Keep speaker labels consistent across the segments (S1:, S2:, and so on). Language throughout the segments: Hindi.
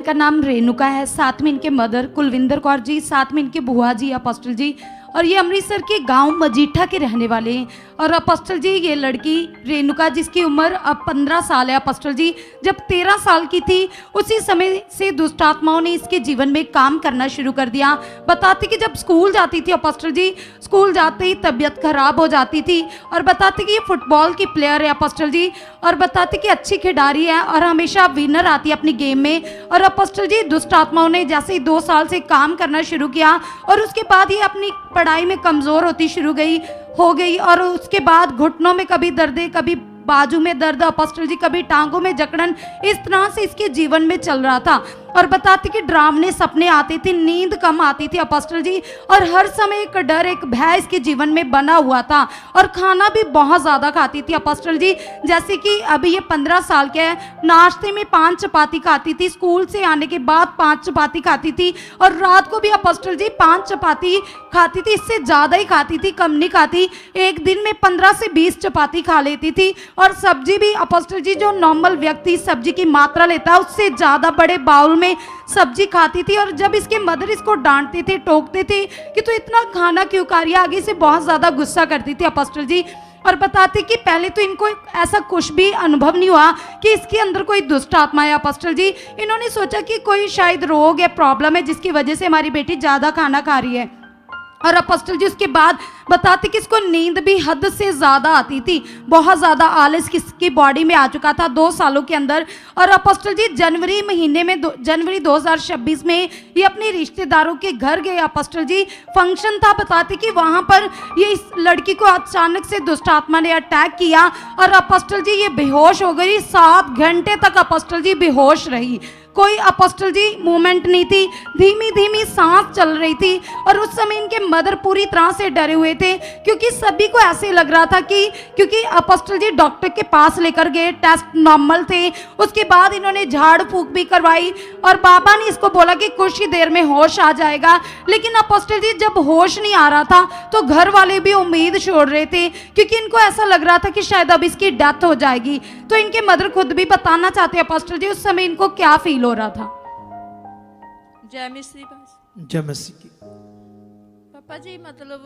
S1: इनका नाम रेणुका है, साथ में इनके मदर कुलविंदर कौर जी, साथ में इनके बुआ जी अपोस्टल जी, और ये अमृतसर के गांव मजीठा के रहने वाले हैं। और अपोस्टल जी ये लड़की रेणुका जिसकी उम्र अब 15 साल है अपोस्टल जी, जब 13 साल की थी उसी समय से दुष्ट आत्माओं ने इसके जीवन में काम करना शुरू कर दिया। बताते कि जब स्कूल जाती थी अपोस्टल जी, स्कूल जाते ही तबीयत खराब हो जाती थी, और बताते कि ये फुटबॉल की प्लेयर है अपोस्टल जी, और बताते कि अच्छी खिलाड़ी है और हमेशा विनर आती है अपनी गेम में। और अपोस्टल जी दुष्ट आत्माओं ने जैसे ही 2 साल से काम करना शुरू किया और उसके बाद ये अपनी पढ़ाई में कमज़ोर होती हो गई, और उसके बाद घुटनों में कभी दर्द, कभी बाजू में दर्द अपोस्टल जी, कभी टांगों में जकड़न, इस तरह से इसके जीवन में चल रहा था। और बताते कि डरावने सपने आते थे, नींद कम आती थी अपोस्टल जी, और हर समय एक डर, एक भय इसके जीवन में बना हुआ था, और खाना भी बहुत ज़्यादा खाती थी अपोस्टल जी। जैसे कि अभी ये 15 साल के है, नाश्ते में 5 चपाती खाती थी, स्कूल से आने के बाद 5 चपाती खाती थी, और रात को भी अपोस्टल जी 5 चपाती खाती थी, इससे ज़्यादा ही खाती थी, कम नहीं खाती। एक दिन में 15 से 20 चपाती खा लेती थी, और सब्जी भी अपोस्टल जी जो नॉर्मल व्यक्ति सब्जी की मात्रा लेता है उससे ज़्यादा बड़े बाउल में सब्जी खाती थी। और जब इसके मदर इसको डांटते थे, टोकते थे कि तू इतना खाना क्यों खा रही है, आगे से बहुत ज़्यादा गुस्सा करती थी अपोस्टल जी। और बताते कि पहले तो इनको ऐसा कुछ भी अनुभव नहीं हुआ कि इसके अंदर कोई दुष्ट आत्मा है अपोस्टल जी। इन्होंने सोचा कि कोई शायद रोग या प्रॉब्लम है जिसकी वजह से हमारी बेटी ज़्यादा खाना खा रही है। और अपोस्टल जी उसके बाद बताते कि इसको नींद भी हद से ज़्यादा आती थी, बहुत ज़्यादा आलस किसकी बॉडी में आ चुका था 2 सालों के अंदर। और अपोस्टल जी जनवरी महीने में जनवरी 2026 में ये अपने रिश्तेदारों के घर गए अपोस्टल जी, फंक्शन था। बताते कि वहाँ पर ये इस लड़की को अचानक से दुष्ट आत्मा ने अटैक किया, और अपोस्टल जी ये बेहोश हो गई। 7 घंटे तक अपोस्टल जी बेहोश रही, कोई अपोस्टल जी मूवमेंट नहीं थी, धीमी धीमी सांस चल रही थी। और उस समय इनके मदर पूरी तरह से डरे हुए थे, क्योंकि सभी को ऐसे लग रहा था कि क्योंकि अपोस्टल जी डॉक्टर के पास लेकर गए, टेस्ट नॉर्मल थे, उसके बाद इन्होंने झाड़ फूंक भी करवाई, और बाबा ने इसको बोला कि कुछ ही देर में होश आ जाएगा। लेकिन अपोस्टल जी जब होश नहीं आ रहा था तो घर वाले भी उम्मीद छोड़ रहे थे, क्योंकि इनको ऐसा लग रहा था कि शायद अब इसकी डेथ हो जाएगी। तो इनके मदर खुद भी बताना चाहते अपोस्टल जी उस समय इनको क्या फील हो रहा था।
S2: जय मिस्री बस
S3: जय मसीह की।
S2: पापा जी मतलब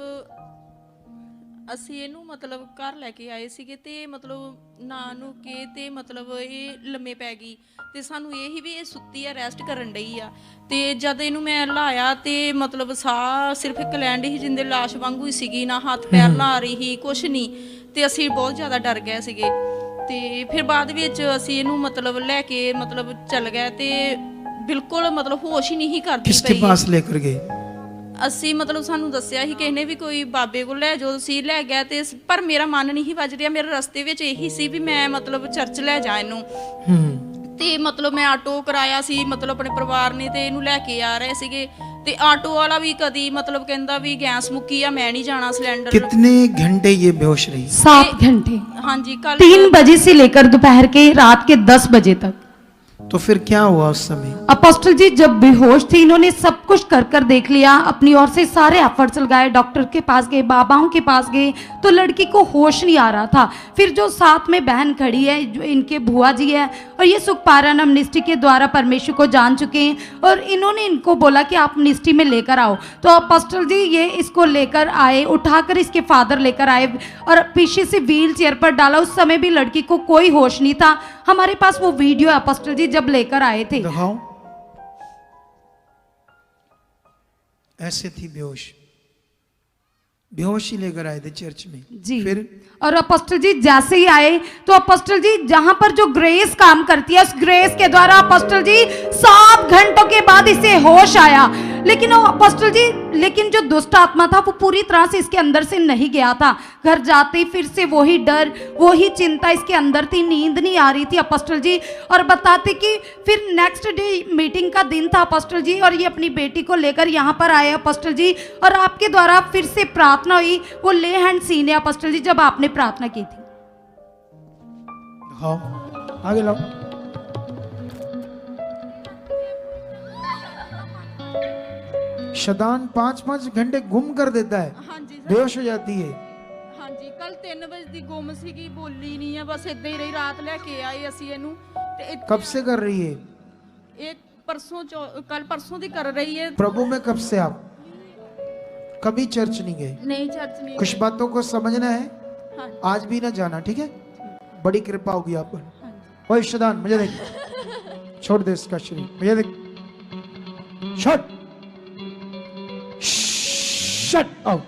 S2: ਅਸੀਂ ਇਹਨੂੰ ਮਤਲਬ ਘਰ ਲੈ ਕੇ ਆਏ ਸੀਗੇ ਤੇ ਮਤਲਬ ਨਾ ਨੂੰ ਕੇ ਤੇ ਮਤਲਬ ਇਹ ਲੰਮੇ ਪੈ ਗਈ ਤੇ ਸਾਨੂੰ ਇਹ ਹੀ ਵੀ ਇਹ ਸੁੱਤੀ ਆ, ਰੈਸਟ ਕਰਨ ਡਈ ਆ। ਤੇ ਜਦ ਇਹਨੂੰ ਮੈਂ ਲਾਇਆ ਤੇ ਮਤਲਬ ਸਾਹ ਸਿਰਫ ਇੱਕ ਲੈਂਡ ਹੀ ਜਿੰਦੇ ਲਾਸ਼ ਵਾਂਗੂ ਹੀ ਸੀਗੀ, ਨਾ ਹੱਥ ਪੈਰ ਲਾ ਰਹੀ ਸੀ, ਕੁਛ ਨਹੀਂ। ਤੇ ਅਸੀਂ ਬਹੁਤ ਜ਼ਿਆਦਾ ਡਰ ਗਏ ਸੀਗੇ। ਤੇ ਫਿਰ ਬਾਅਦ ਵਿੱਚ ਅਸੀਂ ਇਹਨੂੰ ਮਤਲਬ ਲੈ ਕੇ ਮਤਲਬ ਚੱਲ ਗਏ ਤੇ ਬਿਲਕੁਲ ਮਤਲਬ ਹੋਸ਼ ਹੀ ਨਹੀਂ ਕਰਦੀ
S3: किसके
S2: ਪਈ।
S3: पास लेकर गए?
S2: ਅਸੀਂ ਮਤਲਬ ਸਾਨੂੰ ਦੱਸਿਆ ਸੀ ਕਿਸੇ ਨੇ ਵੀ ਕੋਈ ਬਾਬੇ ਕੋਲ ਲੈ ਜਾਓ, ਅਸੀਂ ਲੈ ਗਿਆ ਤੇ ਪਰ ਮੇਰਾ ਮਨ ਨਹੀਂ ਵੱਜ ਰਿਹਾ। ਮੇਰੇ ਰਸਤੇ ਵਿੱਚ ਇਹੀ ਸੀ ਵੀ ਮੈਂ ਮਤਲਬ ਚਰਚ ਲੈ ਜਾ ਇਹਨੂੰ। ਤੇ ਮਤਲਬ ਮੈਂ ਆਟੋ ਕਰਾਇਆ ਸੀ, ਮਤਲਬ ਆਪਣੇ ਪਰਿਵਾਰ ਨੇ ਤੇ ਇਹਨੂੰ ਲੈ ਕੇ ਆ ਰਹੇ ਸੀਗੇ। ਤੇ ਆਟੋ ਵਾਲਾ ਵੀ ਕਦੀ ਮਤਲਬ ਕਹਿੰਦਾ ਵੀ ਗੈਸ ਮੁੱਕੀ ਆ, ਮੈਂ ਨਹੀਂ ਜਾਣਾ ਸਿਲੰਡਰ।
S3: कितने घंटे ये बेहोश रही?
S1: 7 घंटे,
S2: ਹਾਂਜੀ ਕੱਲ
S1: 3 बजे से लेकर दोपहर के रात के 10 बजे तक।
S3: तो फिर क्या हुआ उस समय?
S1: अपोस्टल जी जब बेहोश थी इन्होंने सब कुछ कर देख लिया, अपनी ओर से सारे एफर्ट्स लगाए, डॉक्टर के पास गए, बाबाओं के पास गए, तो लड़की को होश नहीं आ रहा था। फिर जो साथ में बहन खड़ी है जो इनके बुआ जी है, और ये सुखपारण निष्ठि के द्वारा परमेश्वर को जान चुके हैं, और इन्होंने इनको बोला कि आप निष्ठि में लेकर आओ। तो अपोस्टल जी ये इसको लेकर आए, उठाकर इसके फादर लेकर आए और पीछे से व्हील चेयर पर डाला। उस समय भी लड़की को कोई होश नहीं था। हमारे पास वो वीडियो है अपोस्टल जी जब लेकर आए थे।
S3: दिखाओ। ऐसे थी बेहोश, बेहोश ही लेकर आए थे चर्च में
S1: जी।
S3: फिर
S1: और अपोस्टल जी जैसे ही आए तो अपोस्टल जी जहां पर जो ग्रेस काम करती है उस ग्रेस के द्वारा अपोस्टल जी 7 घंटों के बाद इसे होश आया। लेकिन वो अपोस्टल जी लेकिन जो दुष्ट आत्मा था वो पूरी तरह से इसके अंदर से नहीं गया था। घर जाते ही फिर से वही डर, वही चिंता इसके अंदर थी, नींद नहीं आ रही थी अपोस्टल जी। और बताते कि फिर नेक्स्ट डे मीटिंग का दिन था अपोस्टल जी, और ये अपनी बेटी को लेकर यहाँ पर आए अपोस्टल जी, और आपके द्वारा फिर से प्रार्थना हुई। वो ले हैंड सीन है अपोस्टल जी जब आपने प्रार्थना की थी।
S3: हाँ आगे लाओ। शैतान 5-5 घंटे गुम कर देता है,
S2: ਹਾਂਜੀ ਸਰ
S3: बेहोश हो जाती है।
S2: ਹਾਂਜੀ ਕੱਲ 3 ਵਜੇ ਦੀ ਗੁੰਮ ਸੀਗੀ, ਬੋਲੀ ਨਹੀਂ ਆ, ਬਸ ਇਦਾਂ ਹੀ ਰਹੀ। ਰਾਤ ਲੈ ਕੇ ਆਏ ਅਸੀਂ ਇਹਨੂੰ ਤੇ
S3: कब से कर रही है?
S2: ਇਹ कल परसों दी कर रही है।
S3: प्रभु में कब से आप कभी चर्च नहीं गए?
S2: नहीं चर्च नहीं।
S3: कुछ बातों को समझना है,
S2: हाँ
S3: आज भी ना जाना, ठीक है? बड़ी कृपा होगी आप पर।
S2: हाँ जी।
S3: ओए शैतान, मुझे देख, छोड़ दे इसका शरीर, मुझे देख, शट शट आउट,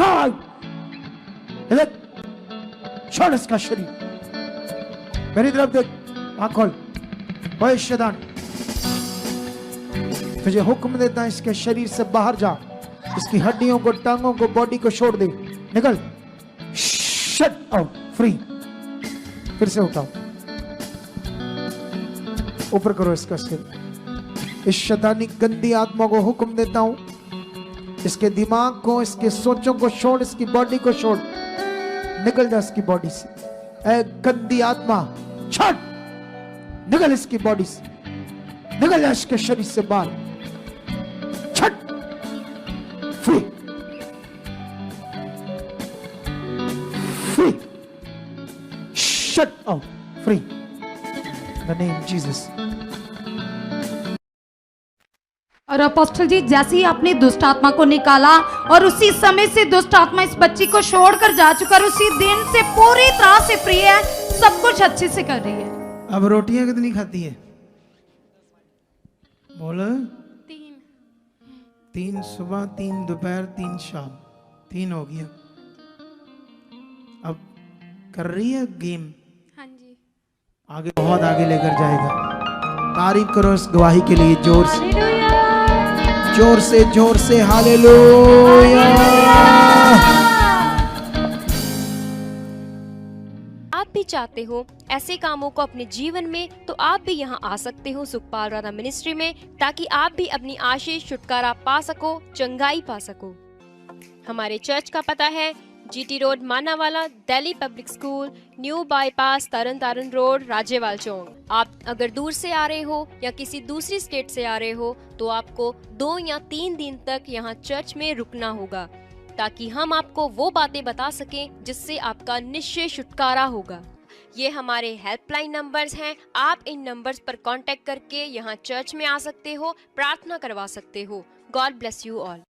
S3: गॉड, देख, छोड़ इसका शरीर, मेरी तरफ देख, आँख खोल। ओए शैतान, तुझे हुक्म देता है इसके शरीर से बाहर जा, इसकी हड्डियों को, टांगों को, बॉडी को छोड़ दे, निकल, शट आउट, फ्री। फिर से उठाओ, ऊपर करो इसका सिर। इस शैतानी गंदी आत्मा को हुक्म देता हूं, इसके दिमाग को, इसके सोचों को छोड़, इसकी बॉडी को छोड़, निकल जा इसकी बॉडी से। ए गंदी आत्मा, छट, निकल इसकी बॉडी से, निकल जा इसके शरीर से बाहर, छट, free, free, shut out, free, in the name of Jesus.
S1: और अपोस्टल जी, जैसे ही आपने दुष्ट आत्मा को निकाला और उसी समय से दुष्ट आत्मा इस बच्ची को छोड़कर जा चुका और उसी दिन से पूरी तरह से फ्री है, सब कुछ अच्छे से कर रही है।
S3: अब रोटियां कितनी खाती है? बोलो। 3 सुबह, 3 दोपहर, 3 शाम, 3 हो गया। अब कर रही है गेम,
S2: हाँ जी।
S3: आगे बहुत आगे लेकर जाएगा। तारीफ करो इस गवाही के लिए, जोर से, जोर से, जोर से, हालेलुया।
S4: आप भी चाहते हो ऐसे कामों को अपने जीवन में, तो आप भी यहाँ आ सकते हो सुखपाल राणा मिनिस्ट्री में, ताकि आप भी अपनी आशीष, छुटकारा पा सको, चंगाई पा सको। हमारे चर्च का पता है GT road, Manawala, Delhi public school, new bypass, Tarn Taran road, Rajyawal Chowk. आप अगर दूर से आ रहे हो या किसी दूसरी स्टेट से आ रहे हो, तो आपको 2 या 3 दिन तक यहाँ चर्च में रुकना होगा, ताकि हम आपको वो बातें बता सकें जिससे आपका निश्चय छुटकारा होगा। ये हमारे हेल्पलाइन नंबर्स हैं, आप इन नंबर्स पर कांटेक्ट करके यहाँ चर्च में आ सकते हो, प्रार्थना करवा सकते हो। God bless you all.